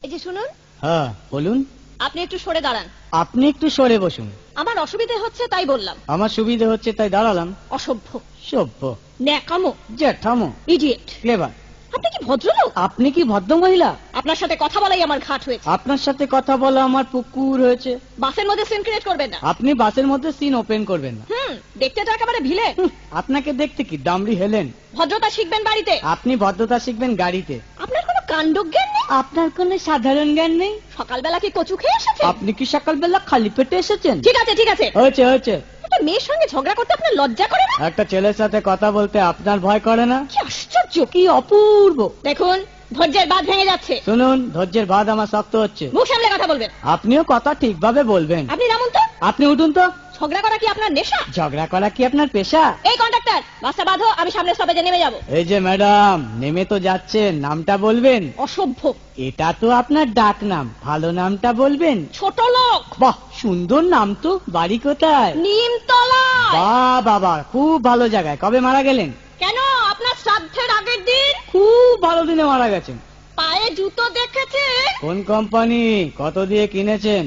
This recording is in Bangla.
এই যে শুনুন। হ্যাঁ বলুন। আপনি একটু সরে দাঁড়ান। আপনি একটু সরে বসুন। আমার অসুবিধে হচ্ছে তাই বললাম। আমার সুবিধে হচ্ছে তাই দাঁড়ালাম। অসভ্য, সভ্য, ন্যাকামো, জ্যাঠামো, ইডিয়েট। ক্লেভার। আপনি কি ভদ্রলোক? আপনি কি ভদ্র মহিলা? আপনার সাথে কথা বলাই আমার ঘাট হয়েছে। আপনার সাথে কথা বলা আমার পুকুর হয়েছে। বাসের মধ্যে সিন ক্রিয়েট করবেন না। আপনি বাসের মধ্যে সিন ওপেন করবেন না। দেখতে তো একেবারে ভিলে। আপনাকে দেখতে কি দামড়ি হেলেন? ভদ্রতা শিখবেন বাড়িতে। আপনি ভদ্রতা শিখবেন গাড়িতে। আপনার কোনো কাণ্ডজ্ঞান নেই। আপনার কোনো সাধারণ জ্ঞান নেই। সকালবেলা কি কচু খেয়ে এসেছেন? আপনি কি সকালবেলা খালি পেটে এসেছেন? ঠিক আছে ঠিক আছে, হয়েছে হয়েছে। একটা মেয়ের সঙ্গে ঝগড়া করতে আপনার লজ্জা করে না? একটা ছেলের সাথে কথা বলতে আপনার ভয় করে না? কি আশ্চর্য, কি অপূর্ব। দেখুন ধৈর্যের বাঁধ ভেঙে যাচ্ছে। শুনুন, ধৈর্যের বাঁধ আমার শক্ত হচ্ছে। মুখ সামলে কথা বলবেন। আপনিও কথা ঠিকভাবে বলবেন। আপনি নামুন তো। আপনি উঠুন তো। ঝগড়া করা কি আপনার নেশা? ঝগড়া করা কি আপনার পেশা? এই কন্ডাক্টর, বাসটা বাঁধো, আমি সামনের স্টপেজে নেমে যাব। এই যে ম্যাডাম, নেমে তো যাচ্ছেন, নামটা বলবেন। অসভ্য। এটা তো আপনার ডাক নাম, ভালো নামটা বলবেন। ছোট লোক। বাহ, সুন্দর নাম তো। বাড়ি কোথায়? নিমতলা। বাহ বাবা, খুব ভালো জায়গায়। কবে মারা গেলেন? কেন, আপনার শ্রাদ্ধের আগের দিন। খুব ভালো দিনে মারা গেছেন। পায়ে জুতো দেখেছে? কোন কোম্পানি? কত দিয়ে কিনেছেন?